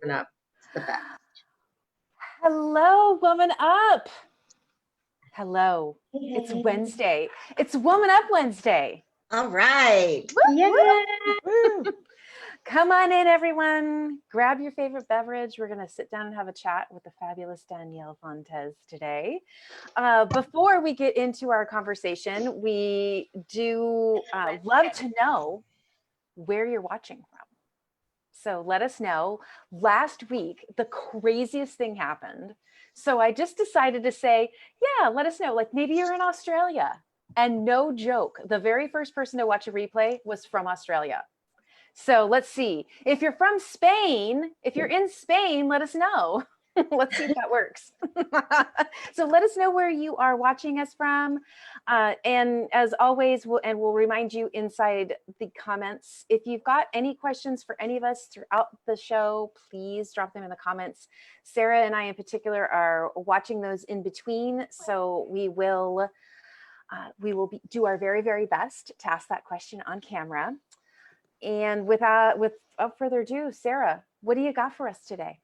WomanUP. It's the best. Hello, Woman Up. Hello. Yay. It's Wednesday. It's WomanUP Wednesday. All right. Woo, woo. Come on in, everyone. Grab your favorite beverage. We're going to sit down and have a chat with the fabulous Danielle Fontes today. Before we get into our conversation, we do love to know where you're watching from. So let us know. Last week, the craziest thing happened. So I just decided to say, yeah, let us know. Like maybe you're in Australia. And no joke, the very first person to watch a replay was from Australia. So let's see. If you're from Spain, if you're in Spain, let us know. Let's see if that works. So let us know where you are watching us from. And as always, we'll remind you inside the comments, if you've got any questions for any of us throughout the show, please drop them in the comments. Sarah and I in particular are watching those in between. So we will do our very, very best to ask that question on camera. And without further ado, Sarah, what do you got for us today?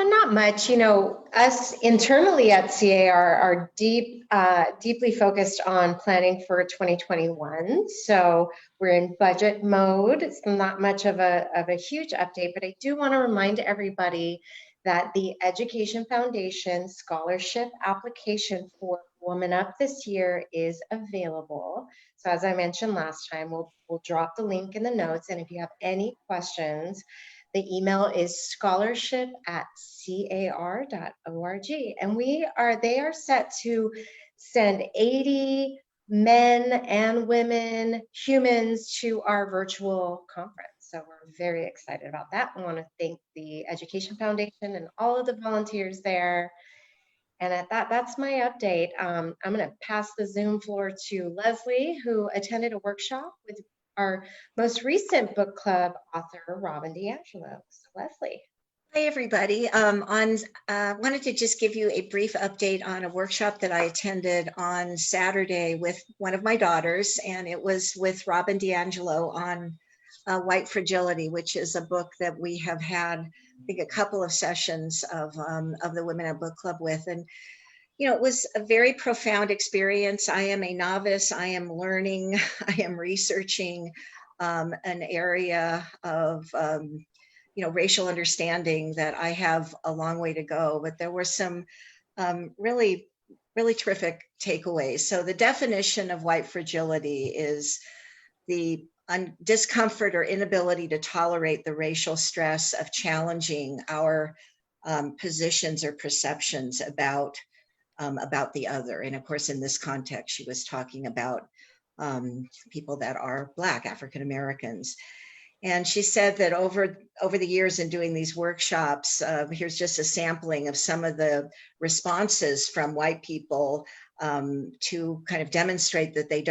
Not much. You know, us internally at CAR are deeply focused on planning for 2021. So we're in budget mode. It's not much of a huge update, but I do want to remind everybody that the Education Foundation scholarship application for WomanUP this year is available. So as I mentioned last time, we'll drop the link in the notes. And if you have any questions, the email is scholarship@car.org. And they are set to send 80 men and women, humans, to our virtual conference. So we're very excited about that. I want to thank the Education Foundation and all of the volunteers there. And at that's my update. I'm going to pass the Zoom floor to Leslie, who attended a workshop with our most recent book club author, Robin DiAngelo. So Leslie. Hi, everybody. Wanted to just give you a brief update on a workshop that I attended on Saturday with one of my daughters, and it was with Robin DiAngelo on White Fragility, which is a book that we have had, I think, a couple of sessions of the WomanUP Book Club with. And you know, it was a very profound experience. I am a novice. I am learning. I am researching an area of, racial understanding that I have a long way to go. But there were some really, really terrific takeaways. So the definition of white fragility is the discomfort or inability to tolerate the racial stress of challenging our positions or perceptions about the other. And of course, in this context, she was talking about people that are Black, African Americans. And she said that over the years in doing these workshops, here's just a sampling of some of the responses from white people to kind of demonstrate that they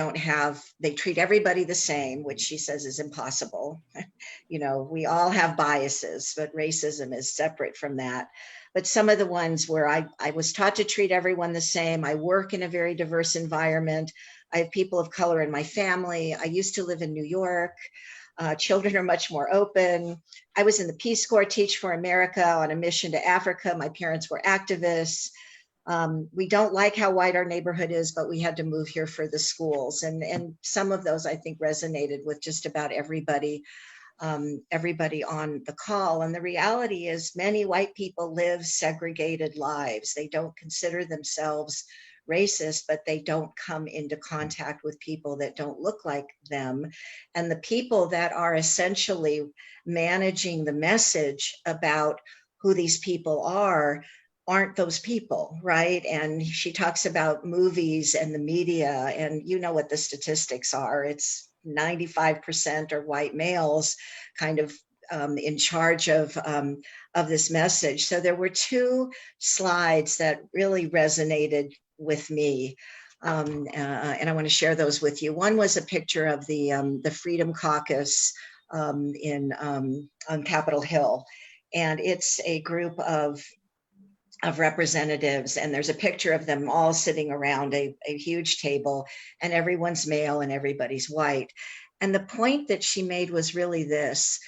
treat everybody the same, which she says is impossible. You know, we all have biases, but racism is separate from that. But some of the ones where I was taught to treat everyone the same. I work in a very diverse environment. I have people of color in my family. I used to live in New York. Children are much more open. I was in the Peace Corps, Teach for America, on a mission to Africa. My parents were activists. We don't like how white our neighborhood is, but we had to move here for the schools. And some of those, I think, resonated with just about everybody on the call. And the reality is many white people live segregated lives. They don't consider themselves racist, but they don't come into contact with people that don't look like them. And the people that are essentially managing the message about who these people aren't those people, right? And she talks about movies and the media, and you know what the statistics are. It's 95% are white males kind of in charge of this message. So there were two slides that really resonated with me. And I want to share those with you. One was a picture of the Freedom Caucus on Capitol Hill. And it's a group of representatives, and there's a picture of them all sitting around a huge table, and everyone's male and everybody's white. And the point that she made was really this: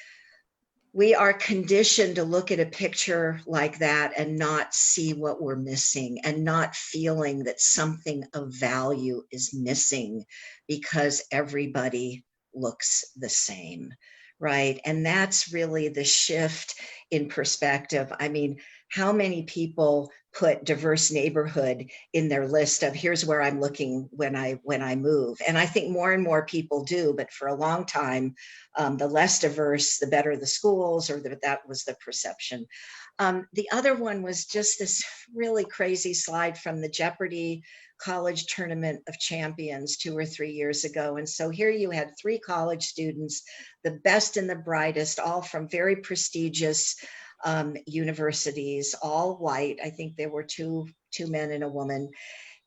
we are conditioned to look at a picture like that and not see what we're missing, and not feeling that something of value is missing because everybody looks the same, right? And that's really the shift in perspective. I mean, how many people put diverse neighborhood in their list of here's where I'm looking when I move? And I think more and more people do, but for a long time, the less diverse, the better the schools, or that was the perception. The other one was just this really crazy slide from the Jeopardy College Tournament of Champions 2 or 3 years ago. And so here you had 3 college students, the best and the brightest, all from very prestigious universities, all white. I think there were two men and a woman.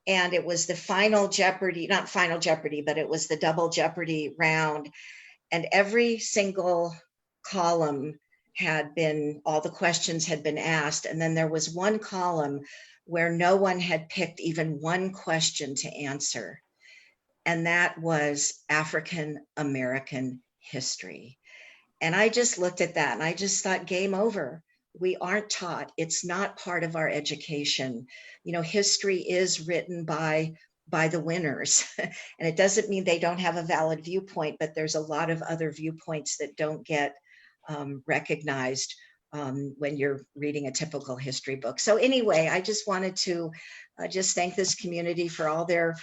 And it was the final Jeopardy, not final Jeopardy, but it was the double Jeopardy round. And every single column had been, all the questions had been asked. And then there was one column where no one had picked even one question to answer. And that was African American history. And I just looked at that and I just thought, game over. We aren't taught. It's not part of our education. You know, history is written by the winners. And it doesn't mean they don't have a valid viewpoint, but there's a lot of other viewpoints that don't get recognized when you're reading a typical history book. So anyway, I just wanted to just thank this community for all their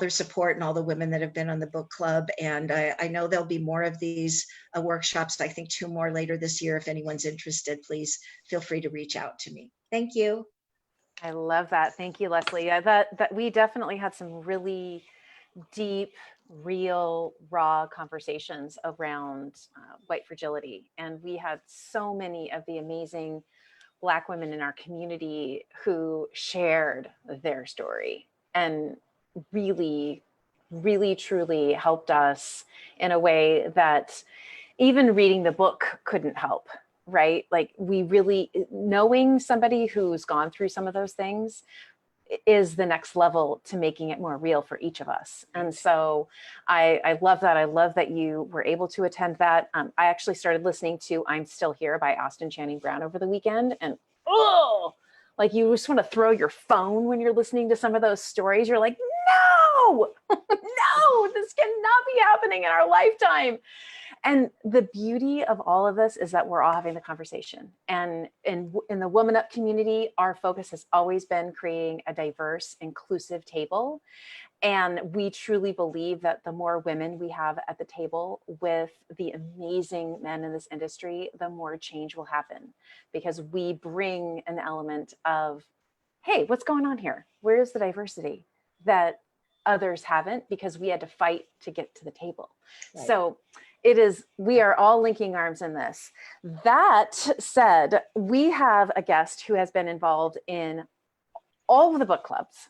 support and all the women that have been on the book club. And I know there'll be more of these workshops. I think 2 more later this year. If anyone's interested, please feel free to reach out to me. Thank you. I love that. Thank you, Leslie. That we definitely had some really deep, real, raw conversations around white fragility. And we had so many of the amazing Black women in our community who shared their story and really, really, truly helped us in a way that even reading the book couldn't help, right? Like, we really, knowing somebody who's gone through some of those things is the next level to making it more real for each of us. And so I love that. I love that you were able to attend that. I actually started listening to I'm Still Here by Austin Channing Brown over the weekend. And oh, like, you just want to throw your phone when you're listening to some of those stories. You're like, no, no, this cannot be happening in our lifetime. And the beauty of all of this is that we're all having the conversation. And in the WomanUP community, our focus has always been creating a diverse, inclusive table. And we truly believe that the more women we have at the table with the amazing men in this industry, the more change will happen, because we bring an element of, hey, what's going on here? Where is the diversity that others haven't, because we had to fight to get to the table. Right. So we are all linking arms in this. That said, we have a guest who has been involved in all of the book clubs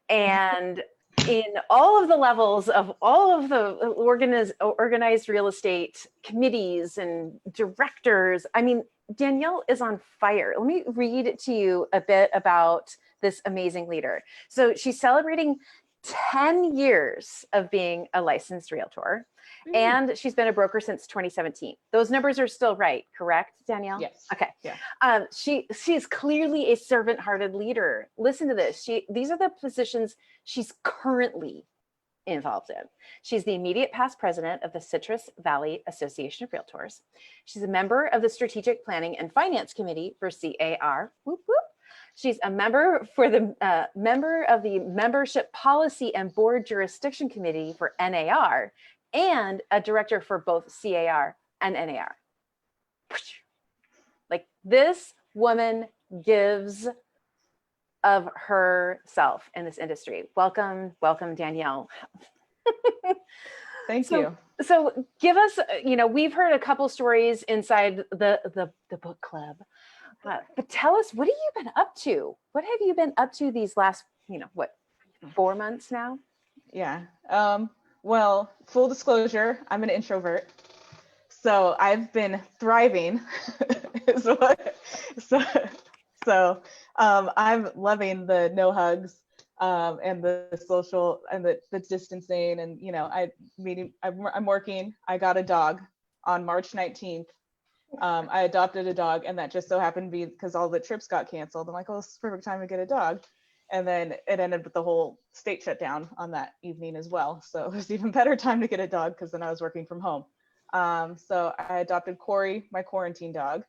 and in all of the levels of all of the organized real estate committees and directors. I mean, Danielle is on fire. Let me read to you a bit about this amazing leader. So she's celebrating 10 years of being a licensed realtor. And she's been a broker since 2017. Those numbers are still right, correct, Danielle? Yes. Okay. Yeah. She is clearly a servant-hearted leader. Listen to this. These are the positions she's currently involved in. She's the immediate past president of the Citrus Valley Association of Realtors. She's a member of the Strategic Planning and Finance Committee for CAR. Whoop, whoop. She's a member of the Membership Policy and Board Jurisdiction Committee for NAR, and a director for both CAR and NAR. Like, this woman gives of herself in this industry. Welcome, welcome, Danielle. Thank you. So give us, we've heard a couple stories inside the book club, but tell us, what have you been up to? What have you been up to these last, 4 months now? Yeah. Well, full disclosure, I'm an introvert, so I've been thriving. So I'm loving the no hugs and the social and the distancing, and I'm working. I got a dog on March 19th, I adopted a dog, and that just so happened to be because all the trips got canceled. I'm like, oh, this is the perfect time to get a dog. And then it ended with the whole state shut down on that evening as well. So it was even better time to get a dog because then I was working from home. So I adopted Corey, my quarantine dog.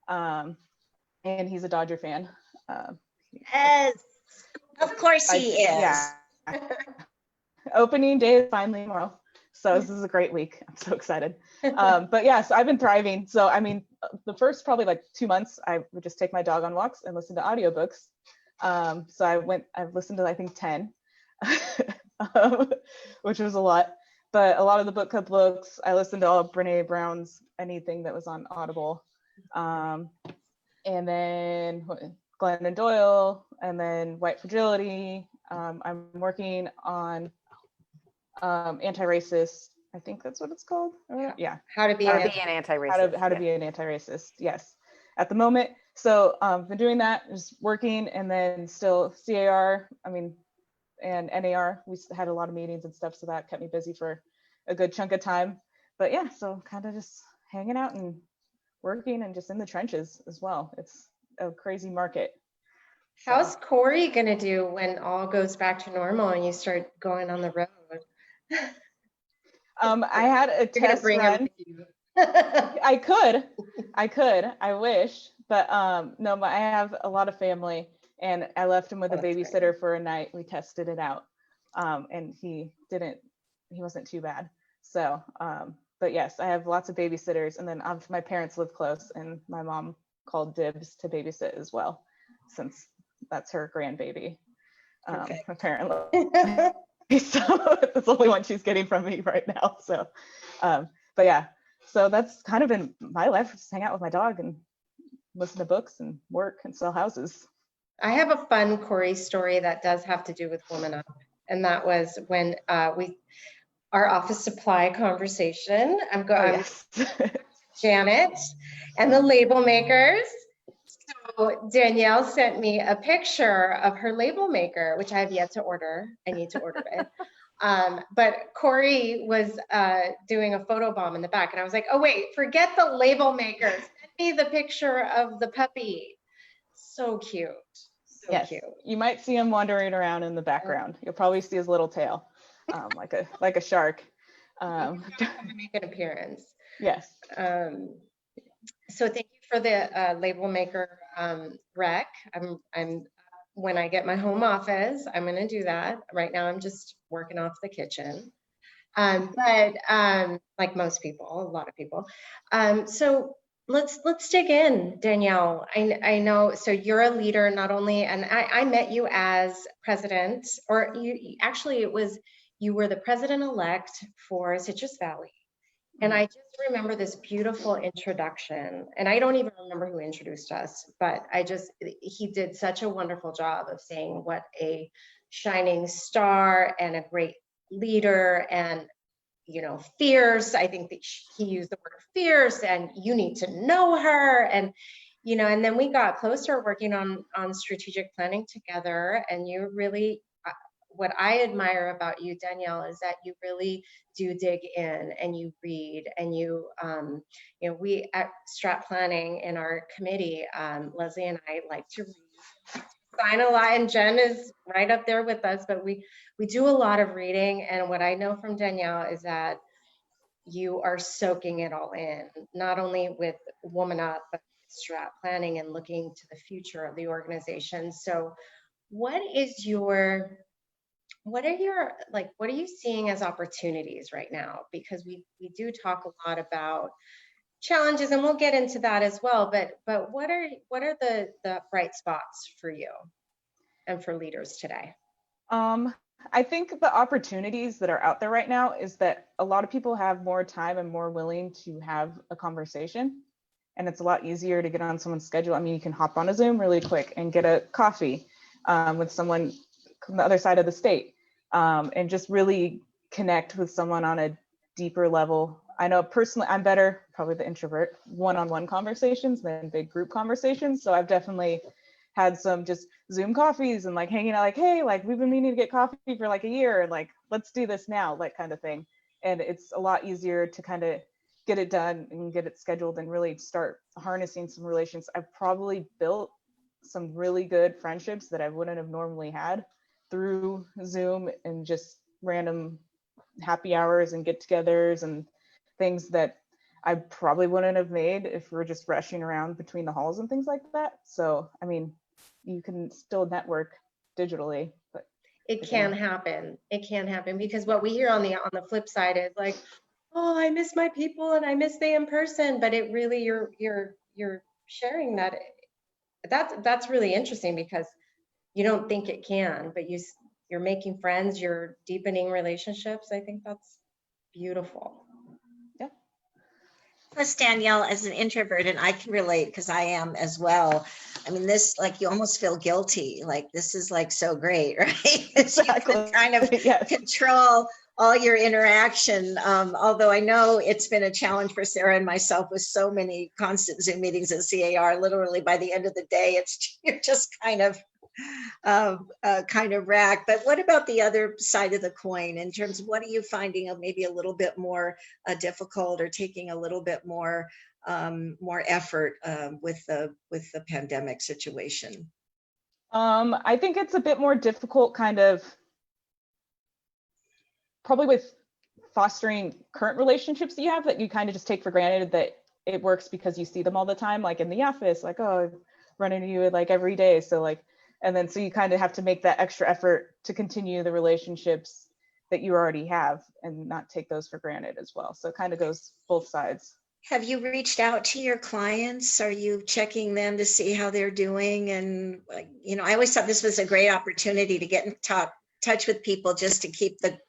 And he's a Dodger fan. Yes, of course he is. Yeah. Opening day is finally tomorrow. So this is a great week. I'm so excited. But yeah, so I've been thriving. So I mean, the first probably like 2 months, I would just take my dog on walks and listen to audiobooks. So I've listened to, I think 10, which was a lot. But a lot of the book club books, I listened to all of Brene Brown's, anything that was on Audible. And then Glennon Doyle, and then White Fragility. I'm working on anti-racist, I think that's what it's called. Yeah. How to be How an to be an anti-racist. How to be an anti-racist, yes, at the moment. So been doing that, just working, and then still CAR, I mean, and NAR. We had a lot of meetings and stuff, so that kept me busy for a good chunk of time. But yeah, so kind of just hanging out and working and just in the trenches as well. It's a crazy market. How's Corey gonna do when all goes back to normal and you start going on the road? I had a test run. I could, I wish, but no, I have a lot of family, and I left him with a babysitter for a night. We tested it out, and he wasn't too bad. So, but yes, I have lots of babysitters, and then my parents live close, and my mom called dibs to babysit as well, since that's her grandbaby, apparently. So that's the only one she's getting from me right now. So, but yeah, so that's kind of been my life, just hang out with my dog and listen to books and work and sell houses. I have a fun Corey story that does have to do with WomanUP, and that was when our office supply conversation. I'm Janet and the label makers. So Danielle sent me a picture of her label maker, which I have yet to order. I need to order it. But Corey was doing a photo bomb in the back, and I was like, oh wait, forget the label maker. Send me the picture of the puppy. So cute. So yes, cute. You might see him wandering around in the background. You'll probably see his little tail, like a shark. Make an appearance. Yes. So thank you for the label maker rec. I'm when I get my home office, I'm going to do that. Right now, I'm just working off the kitchen. But like most people, a lot of people. So let's dig in, Danielle. I know, so you're a leader not only, and I met you as president, or you were the president-elect for Citrus Valley. And I just remember this beautiful introduction, and I don't even remember who introduced us, but he did such a wonderful job of saying what a shining star and a great leader, and fierce. I think that he used the word fierce, and you need to know her, and and then we got closer working on strategic planning together, and you really, what I admire about you, Danielle, is that you really do dig in and you read, and we at strat planning in our committee, Leslie and I like to read, sign a lot, and Jen is right up there with us, but we do a lot of reading. And what I know from Danielle is that you are soaking it all in, not only with WomanUP, but strat planning and looking to the future of the organization. So what are you seeing as opportunities right now? Because we do talk a lot about challenges, and we'll get into that as well, but what are the bright spots for you and for leaders today? I think the opportunities that are out there right now is that a lot of people have more time and more willing to have a conversation, and it's a lot easier to get on someone's schedule. I mean, you can hop on a Zoom really quick and get a coffee with someone on the other side of the state, and just really connect with someone on a deeper level. I know personally, I'm better, probably the introvert, one-on-one conversations than big group conversations. So I've definitely had some just Zoom coffees and like hanging out, like, hey, like we've been meaning to get coffee for like a year, and like, let's do this now, like kind of thing. And it's a lot easier to kind of get it done and get it scheduled and really start harnessing some relations, I've probably built some really good friendships that I wouldn't have normally had through Zoom and just random happy hours and get-togethers and things that I probably wouldn't have made if we were just rushing around between the halls and things like that. So, I mean, you can still network digitally, but it can happen. It can happen because what we hear on the flip side is like, oh, I miss my people and I miss the in person, but it really you're sharing that. That's really interesting because you don't think it can, but you're making friends, you're deepening relationships. I think that's beautiful. yeah. Plus, Danielle, as an introvert, and I can relate because I am as well. I mean, this, like, you almost feel guilty. Like, this is like so great, right? Exactly. You can kind of Yes. control all your interaction. Although I know it's been a challenge for Sarah and myself with so many constant Zoom meetings at CAR. Literally, by the end of the day, you're just kind of racked. But what about the other side of the coin in terms of what are you finding of maybe a little bit more difficult or taking a little bit more effort with the pandemic situation? I think it's a bit more difficult kind of probably with fostering current relationships that you have that you kind of just take for granted that it works because you see them all the time, like in the office, like, oh, I run into you like every day. So like, and then so you kind of have to make that extra effort to continue the relationships that you already have and not take those for granted as well. So it kind of goes both sides. Have you reached out to your clients? Are you checking them to see how they're doing? And, you know, I always thought this was a great opportunity to get in touch with people just to keep the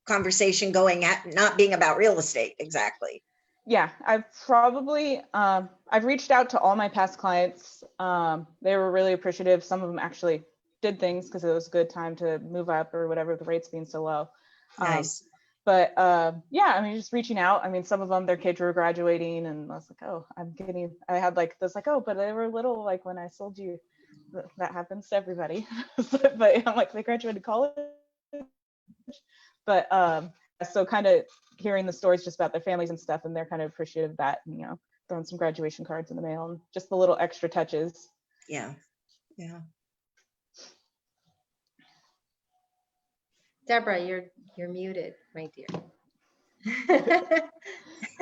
conversation going, at not being about real estate exactly. Yeah, I've probably, I've reached out to all my past clients. They were really appreciative. Some of them actually did things because it was a good time to move up or whatever, the rates being so low. Nice. But yeah, I mean, just reaching out. I mean, some of them, their kids were graduating and I was like, oh, I had like this, like, oh, but they were little, like when I sold you, that happens to everybody. But I'm like, they graduated college. But so kind of hearing the stories just about their families and stuff, and they're kind of appreciative of that, and, you know, throwing some graduation cards in the mail and just the little extra touches. Yeah. Yeah. Deborah, you're muted, my dear.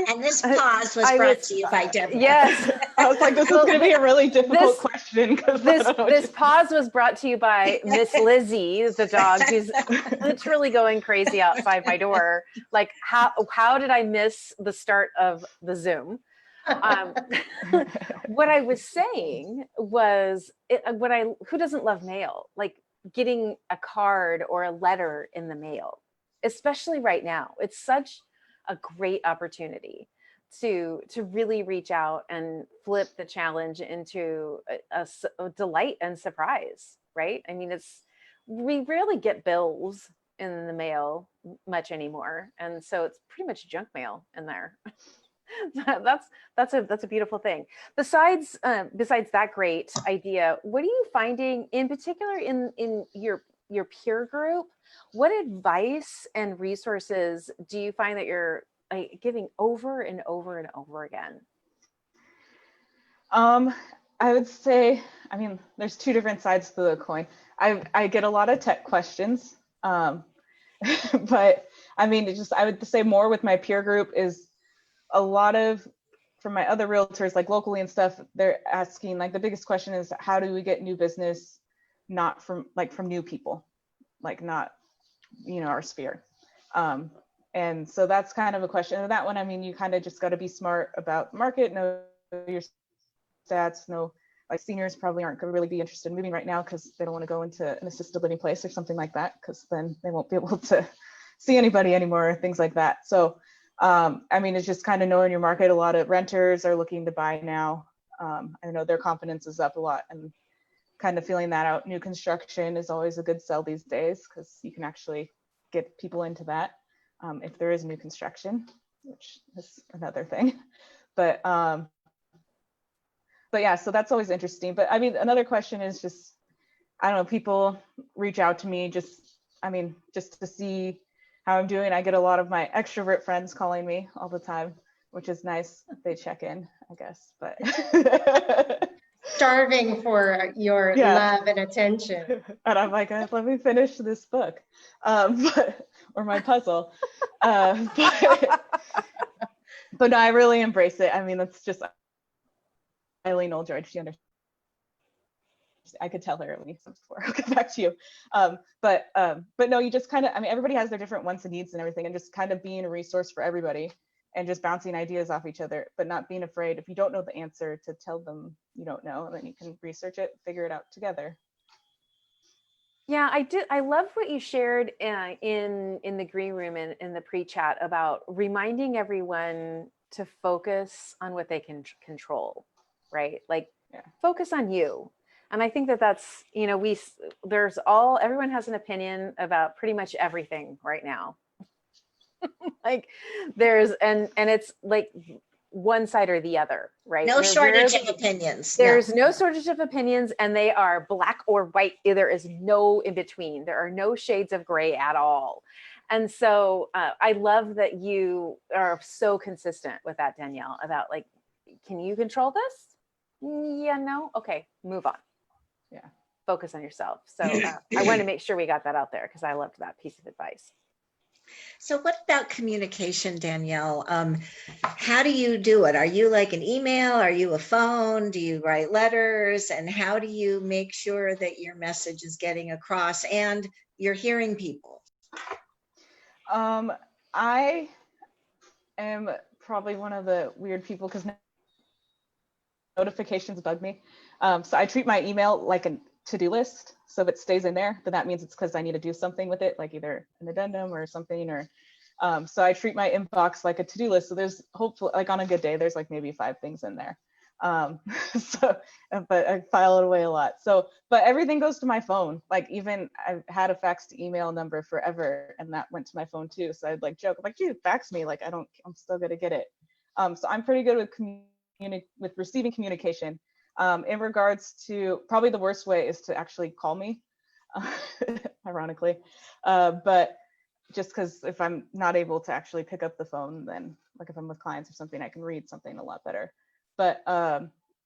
And this pause was brought to you by Deborah. Yes. I was like, this is going to be a really difficult question. This pause was brought to you by Miss Lizzie, the dog, who's literally going crazy outside my door. Like, how did I miss the start of the Zoom? What I was saying was, who doesn't love mail? Like getting a card or a letter in the mail, especially right now. It's such a great opportunity to really reach out and flip the challenge into a delight and surprise, right? I mean, we rarely get bills in the mail much anymore, and so it's pretty much junk mail in there. That's a beautiful thing. Besides that great idea, what are you finding in particular in your peer group? What advice and resources do you find that you're giving over and over and over again? I would say, I mean, there's two different sides to the coin. I get a lot of tech questions, but I mean, I would say more with my peer group is a lot of, from my other realtors, like locally and stuff, they're asking, like, the biggest question is, how do we get new business, not from new people, like not, you know, our sphere. And so that's kind of a question. And that one, I mean, you kind of just got to be smart about the market, know your stats, know, like, seniors probably aren't going to really be interested in moving right now because they don't want to go into an assisted living place or something like that, because then they won't be able to see anybody anymore, things like that. So I mean, it's just kind of knowing your market. A lot of renters are looking to buy now. I know their confidence is up a lot, and kind of feeling that out. New construction is always a good sell these days because you can actually get people into that if there is new construction, which is another thing. But yeah, so that's always interesting. But I mean, another question is just, I don't know, people reach out to me just to see how I'm doing. I get a lot of my extrovert friends calling me all the time which is nice. They check in, I guess, but. Starving for your love and attention. And I'm like, let me finish this book, or my puzzle. But no, I really embrace it. I mean, it's just Eileen Oldgeorge. She understands. I could tell her at least before. I'll get back to you. But no, you just kind of, I mean, everybody has their different wants and needs and everything, and just kind of being a resource for everybody and just bouncing ideas off each other, but not being afraid, if you don't know the answer, to tell them you don't know, and then you can research it, figure it out together. Yeah, I love what you shared in the green room and in the pre-chat about reminding everyone to focus on what they can control, right? Like focus on you. And I think that's, you know, everyone has an opinion about pretty much everything right now. Like and it's like one side or the other, right? No shortage of opinions. There's no shortage of opinions, and they are black or white. There is no in between. There are no shades of gray at all. And so I love that you are so consistent with that, Danielle, about like, can you control this? Yeah, no? Okay, move on. Yeah. Focus on yourself. So I want to make sure we got that out there because I loved that piece of advice. So what about communication, Danielle? How do you do it? Are you like an email? Are you a phone? Do you write letters? And how do you make sure that your message is getting across and you're hearing people? I am probably one of the weird people because notifications bug me. So I treat my email like a to-do list. So if it stays in there, then that means it's because I need to do something with it, like either an addendum or something, or so I treat my inbox like a to-do list. So there's hopefully, like on a good day, there's like maybe 5 things in there. But I file it away a lot. So, but everything goes to my phone. Like even I've had a fax to email number forever, and that went to my phone too. So I'd like joke, I'm like, dude, fax me. Like I'm still gonna get it. So I'm pretty good with receiving communication. In regards to, probably the worst way is to actually call me, ironically, but just because if I'm not able to actually pick up the phone, then like if I'm with clients or something, I can read something a lot better. But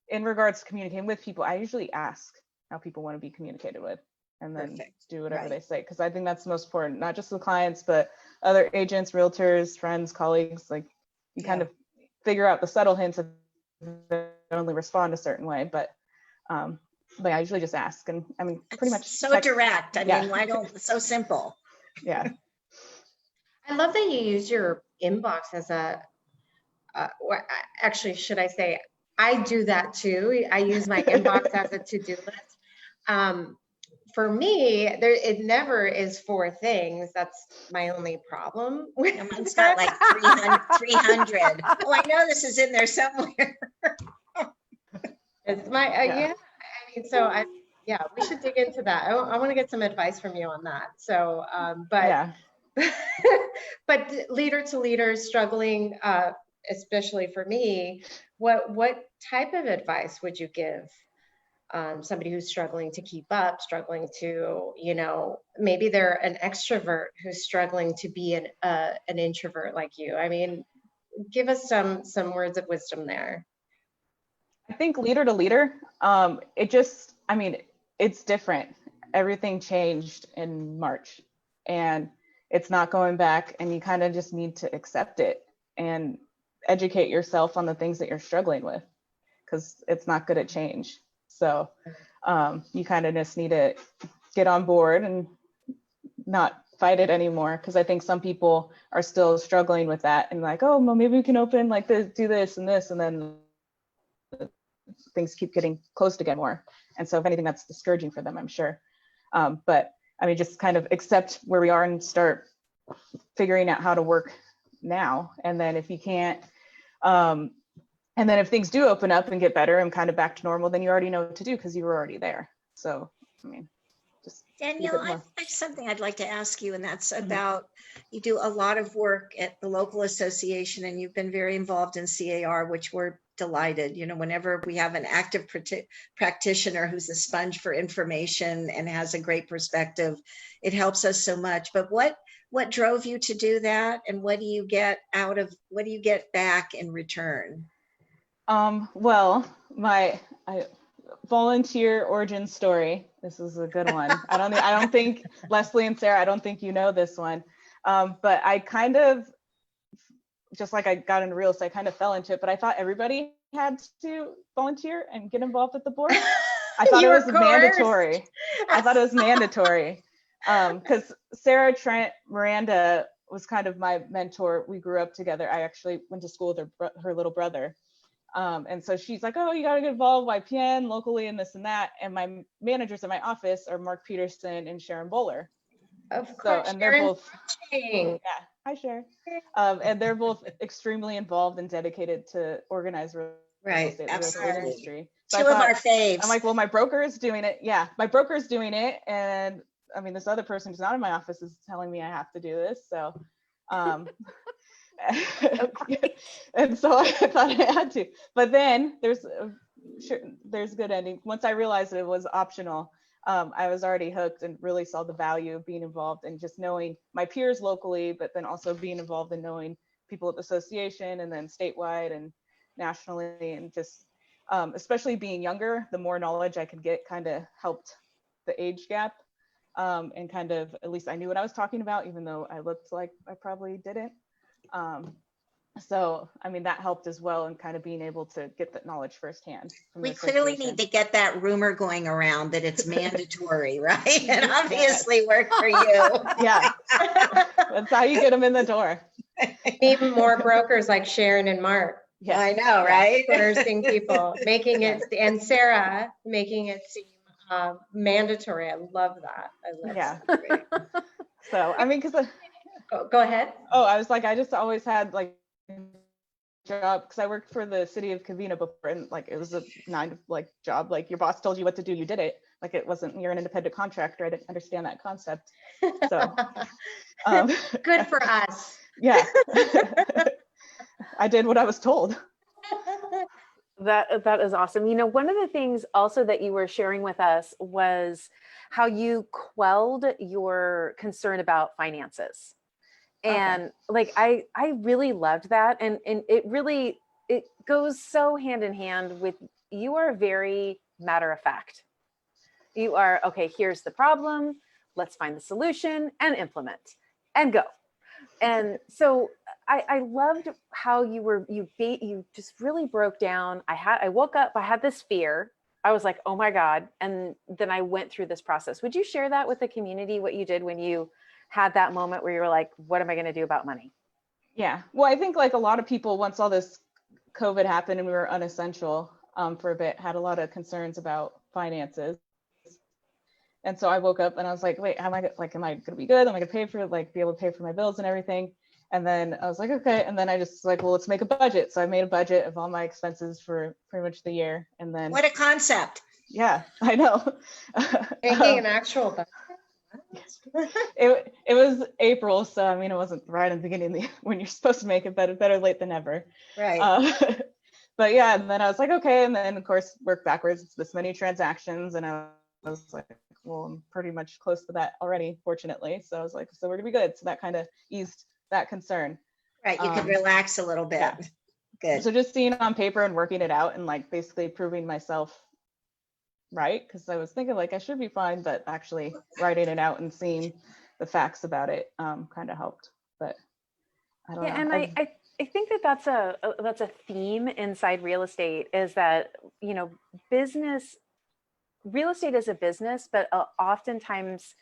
in regards to communicating with people, I usually ask how people want to be communicated with, and then do whatever they say, because I think that's the most important, not just the clients, but other agents, realtors, friends, colleagues. Like you kind of figure out the subtle hints of only respond a certain way, but I usually just ask, and I mean pretty much so direct. I mean, why don't, it's so simple. Yeah. I love that you use your inbox as actually, should I say, I do that too. I use my inbox as a to-do list. For me, it never is 4 things. That's my only problem. Mine's got like 300. Oh, I know this is in there somewhere. It's my, I mean, so we should dig into that. I want to get some advice from you on that. So, but leader to leader struggling, especially for me, what type of advice would you give somebody who's struggling to keep up, struggling to, you know, maybe they're an extrovert who's struggling to be an introvert like you? I mean, give us some words of wisdom there. I think leader to leader, it's different. Everything changed in March, and it's not going back, and you kind of just need to accept it and educate yourself on the things that you're struggling with, because it's not good at change. So you kind of just need to get on board and not fight it anymore, because I think some people are still struggling with that and like, oh, well, maybe we can open like this, do this and this, and then things keep getting closed again more. And so if anything, that's discouraging for them, I'm sure. But I mean, just kind of accept where we are and start figuring out how to work now. And then if you can't, and then if things do open up and get better and kind of back to normal, then you already know what to do because you were already there. So, I mean, just Danielle, I have something I'd like to ask you, and that's about, you do a lot of work at the local association, and you've been very involved in CAR, which we're delighted. You know, whenever we have an active practitioner who's a sponge for information and has a great perspective, it helps us so much. But what what drove you to do that, and what do you get back in return? Well, my volunteer origin story. This is a good one. I don't think Leslie and Sarah, I don't think you know this one. But I kind of, just like I got into real estate, I kind of fell into it, but I thought everybody had to volunteer and get involved with the board. I thought it was mandatory. I thought it was mandatory. Because Sarah Trent Miranda was kind of my mentor. We grew up together. I actually went to school with her little brother. And so she's like, oh, you got to get involved YPN locally and this and that. And my managers in my office are Mark Peterson and Sharon Bowler. Of course, and they're both, watching. yeah, hi Sharon. And they're both extremely involved and dedicated to organize real estate, the real estate industry. So Two of our faves. I'm like, well, my broker is doing it. Yeah, my broker is doing it. And I mean, this other person who's not in my office is telling me I have to do this. So, and so I thought I had to. But then there's a good ending. Once I realized that it was optional, I was already hooked and really saw the value of being involved and just knowing my peers locally, but then also being involved in knowing people at the association and then statewide and nationally, and just especially being younger, the more knowledge I could get kind of helped the age gap. And kind of, at least I knew what I was talking about, even though I looked like I probably didn't. So, I mean, that helped as well, and kind of being able to get that knowledge firsthand. We clearly need to get that rumor going around that it's mandatory, right? And obviously worked for you. Yeah, that's how you get them in the door. Even more brokers like Sharon and Mark. Yeah, I know, right? Coercing people, making it, and Sarah making it seem mandatory. I love that. I love that. So, I mean, because go ahead. Oh, I was like, I just always had like job, because I worked for the city of Covina before, and like it was a 9 to job. Like your boss told you what to do, you did it. Like it wasn't, you're an independent contractor. I didn't understand that concept. So good for us. Yeah. I did what I was told. That is awesome. You know, one of the things also that you were sharing with us was how you quelled your concern about finances. And like, I really loved that. And it goes so hand in hand with, you are very matter of fact. You are, okay, here's the problem. Let's find the solution and implement and go. And so I loved how you just really broke down. I woke up, I had this fear. I was like, oh my God. And then I went through this process. Would you share that with the community, what you did when you had that moment where you were like, what am I going to do about money? Yeah. Well, I think like a lot of people, once all this COVID happened and we were unessential for a bit, had a lot of concerns about finances. And so I woke up and I was like, wait, am I going to be good? Am I going to be able to pay for my bills and everything? And then I was like, okay. And then I just like, well, let's make a budget. So I made a budget of all my expenses for pretty much the year. And then what a concept. Yeah, I know. Making an actual budget. It was April, so I mean, it wasn't right in the beginning when you're supposed to make it, but better late than never. Right. But yeah, and then I was like, okay, and then of course work backwards. It's this many transactions, and I was like, well, I'm pretty much close to that already, fortunately. So I was like, so we're gonna be good. So that kind of eased that concern. Right, you could relax a little bit. Yeah. Good. So just seeing it on paper and working it out and like basically proving myself right, because I was thinking like I should be fine, but actually writing it out and seeing the facts about it kind of helped. But I don't know. And I think that's a theme inside real estate, is that, you know, real estate is a business, but oftentimes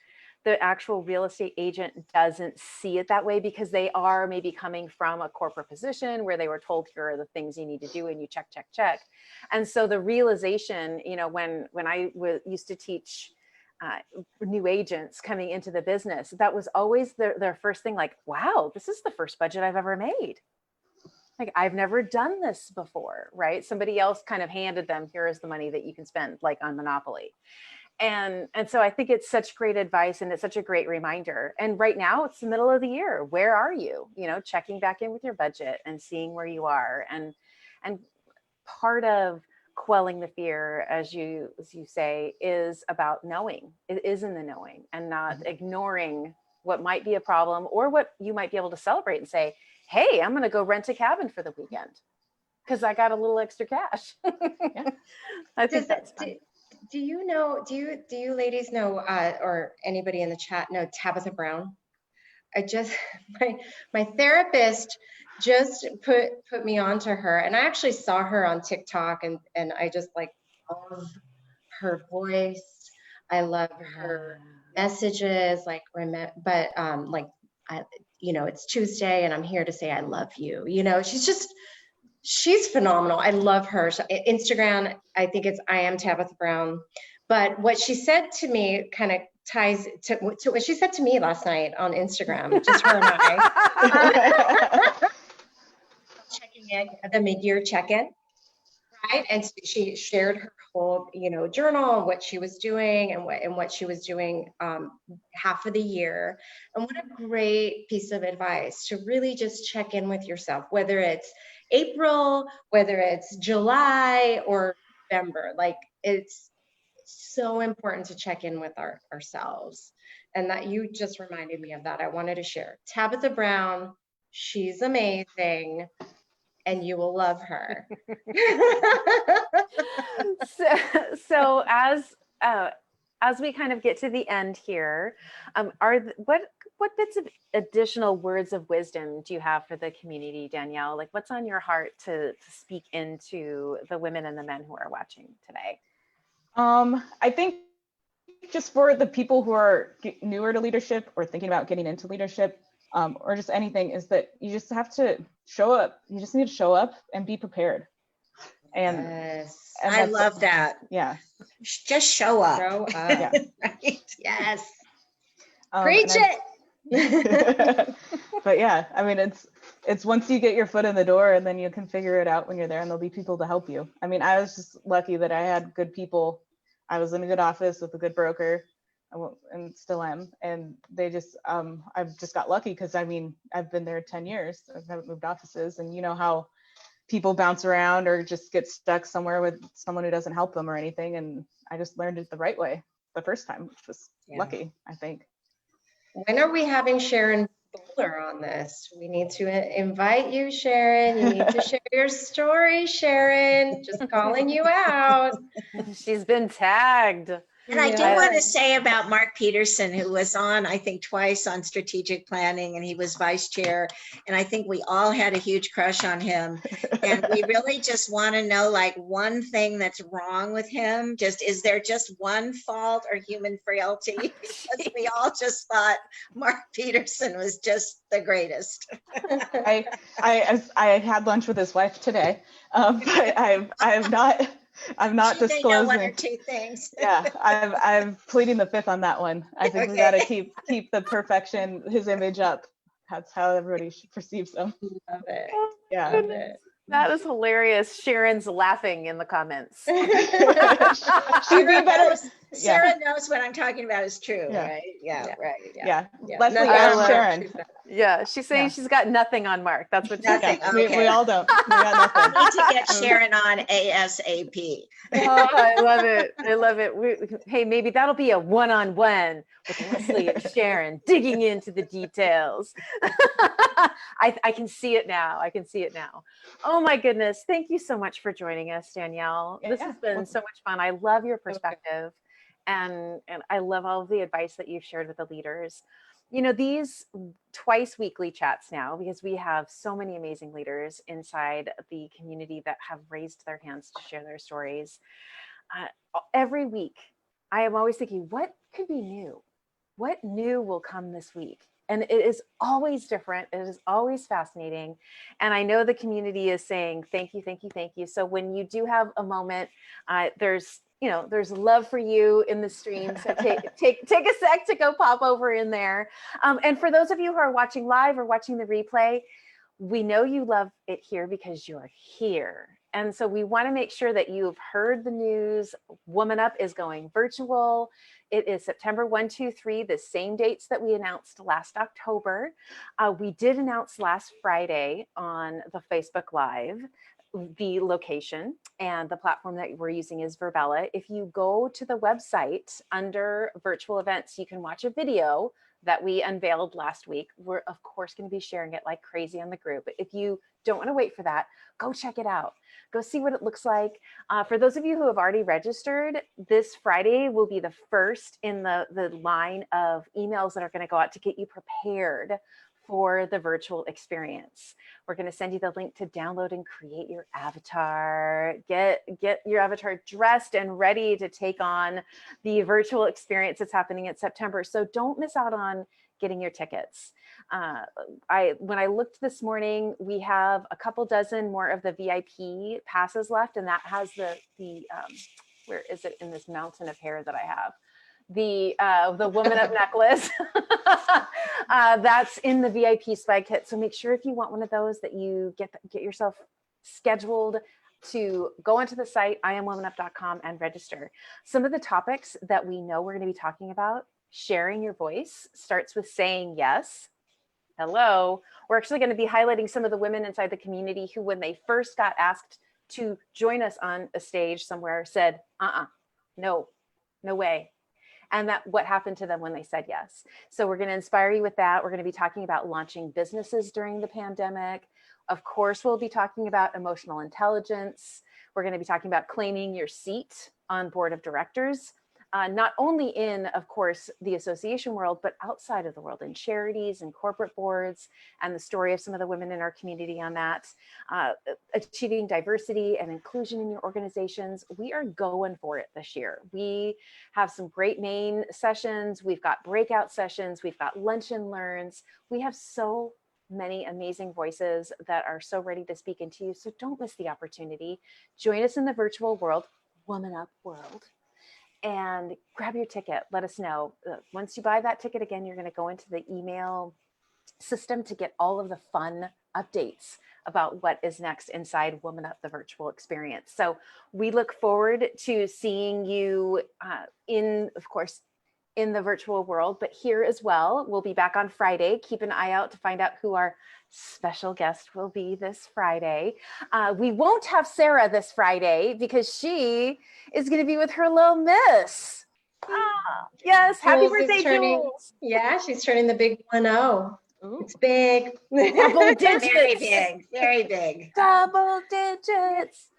the actual real estate agent doesn't see it that way, because they are maybe coming from a corporate position where they were told, here are the things you need to do, and you check. And so the realization, you know, when I used to teach new agents coming into the business, that was always their first thing, like, wow, this is the first budget I've ever made. Like, I've never done this before, right? Somebody else kind of handed them, here is the money that you can spend, like on Monopoly. And so I think it's such great advice, and it's such a great reminder. And right now it's the middle of the year. Where are you? You know, checking back in with your budget and seeing where you are. And part of quelling the fear, as you say, is about knowing. It is in the knowing, and not ignoring what might be a problem or what you might be able to celebrate and say, hey, I'm going to go rent a cabin for the weekend because I got a little extra cash. Yeah. I think that's fun. Do you know, do you ladies know, or anybody in the chat know Tabitha Brown? My therapist just put me onto her, and I actually saw her on TikTok, and I just like love her voice. I love her messages, like, but like, it's Tuesday and I'm here to say I love you. She's phenomenal. I love her. So, Instagram, I think it's I am Tabitha Brown. But what she said to me kind of ties to what she said to me last night on Instagram, just her and I. Checking in, the mid-year check-in, right? And she shared her whole, journal, what she was doing and what she was doing half of the year. And what a great piece of advice to really just check in with yourself, whether it's April, whether it's July or November. Like, it's so important to check in with ourselves. And that you just reminded me of that. I wanted to share. Tabitha Brown, she's amazing, and you will love her. So as we kind of get to the end here, what bits of additional words of wisdom do you have for the community, Danielle? Like, what's on your heart to speak into the women and the men who are watching today? I think just for the people who are newer to leadership or thinking about getting into leadership, or just anything, is that you just have to show up. You just need to show up and be prepared. And, yes. and I love that. Yeah. Just show up. Show up. Yeah. Right? Yes. Preach it. But yeah, I mean, it's once you get your foot in the door, and then you can figure it out when you're there, and there'll be people to help you. I mean, I was just lucky that I had good people. I was in a good office with a good broker, and still am. And they just, I've just got lucky because, I mean, I've been there 10 years. I haven't moved offices, and you know how people bounce around or just get stuck somewhere with someone who doesn't help them or anything. And I just learned it the right way the first time, which was lucky, I think. When are we having Sharon Bowler on this? We need to invite you, Sharon. You need to share your story, Sharon. Just calling you out. She's been tagged. And I do want to say about Mark Peterson, who was on, I think, twice on strategic planning, and he was vice chair. And I think we all had a huge crush on him. And we really just want to know, like, one thing that's wrong with him. Is there just one fault or human frailty? Because we all just thought Mark Peterson was just the greatest. I had lunch with his wife today, but I'm not disclosing. They know one or two things. Yeah, I'm pleading the fifth on that one. I think we got to keep the perfection, his image up. That's how everybody perceives him. Love it. Yeah. Love it. That is hilarious. Sharon's laughing in the comments. Sarah knows what I'm talking about is true, right? Yeah, right. Yeah. Leslie asked Sharon. Yeah, she's saying she's got nothing on Mark. That's what she's saying. We all don't. We got nothing. We need to get Sharon on ASAP. Oh, I love it. I love it. Hey, maybe that'll be a one-on-one with Leslie and Sharon digging into the details. I can see it now. I can see it now. Oh my goodness. Thank you so much for joining us, Danielle. This has been so much fun. I love your perspective, and I love all of the advice that you've shared with the leaders. You know, these twice weekly chats now, because we have so many amazing leaders inside the community that have raised their hands to share their stories. Every week, I am always thinking, what could be new? What new will come this week? And it is always different. It is always fascinating. And I know the community is saying, thank you, thank you, thank you. So when you do have a moment, there's love for you in the stream. So take a sec to go pop over in there. And for those of you who are watching live or watching the replay, we know you love it here because you're here. And so we want to make sure that you've heard the news. WomanUP is going virtual. It is September 1, 2, 3, the same dates that we announced last October. We did announce last Friday on the Facebook Live the location, and the platform that we're using is Verbella. If you go to the website under virtual events, you can watch a video that we unveiled last week. We're of course going to be sharing it like crazy on the group. But if you don't want to wait for that, go check it out. Go see what it looks like. For those of you who have already registered, this Friday will be the first in the line of emails that are going to go out to get you prepared for the virtual experience. We're going to send you the link to download and create your avatar, get your avatar dressed and ready to take on the virtual experience that's happening in September. So don't miss out on getting your tickets. When I looked this morning, we have a couple dozen more of the VIP passes left, and that has the where is it in this mountain of hair that I have? The WomanUP necklace that's in the VIP swag kit. So make sure if you want one of those that you get yourself scheduled to go onto the site IamWomanUp.com and register. Some of the topics that we know we're going to be talking about: sharing your voice starts with saying yes. Hello. We're actually going to be highlighting some of the women inside the community who, when they first got asked to join us on a stage somewhere, said, no way. And that what happened to them when they said yes. So we're going to inspire you with that. We're going to be talking about launching businesses during the pandemic. Of course, we'll be talking about emotional intelligence. We're going to be talking about claiming your seat on board of directors, not only in, of course, the association world, but outside of the world, in charities and corporate boards, and the story of some of the women in our community on that. Achieving diversity and inclusion in your organizations. We are going for it this year. We have some great main sessions. We've got breakout sessions. We've got lunch and learns. We have so many amazing voices that are so ready to speak into you. So don't miss the opportunity. Join us in the virtual world, WomanUP world, and grab your ticket. Let us know. Once you buy that ticket, again, you're going to go into the email system to get all of the fun updates about what is next inside WomanUP, the virtual experience. So we look forward to seeing you of course, in the virtual world, but here as well. We'll be back on Friday. Keep an eye out to find out who our special guest will be this Friday. We won't have Sarah this Friday because she is going to be with her little miss. Yes, happy birthday, Jules. Yeah, she's turning the big 10. Ooh. It's big. Double digits. Very big, very big. Double digits.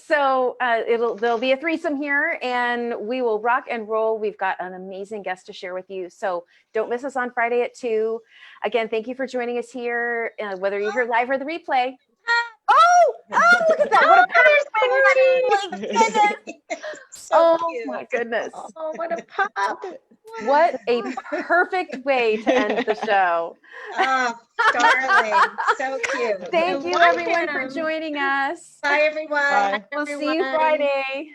There'll be a threesome here, and we will rock and roll. We've got an amazing guest to share with you. So don't miss us on Friday at 2. Again, thank you for joining us here, whether you're here live or the replay. Oh, look at that. What a goodness. So Oh cute. my goodness. Oh, what a pop. What a perfect way to end the show. Oh, darling. So cute. Thank you, everyone, for joining us. Bye, everyone. Bye. We'll see you Friday.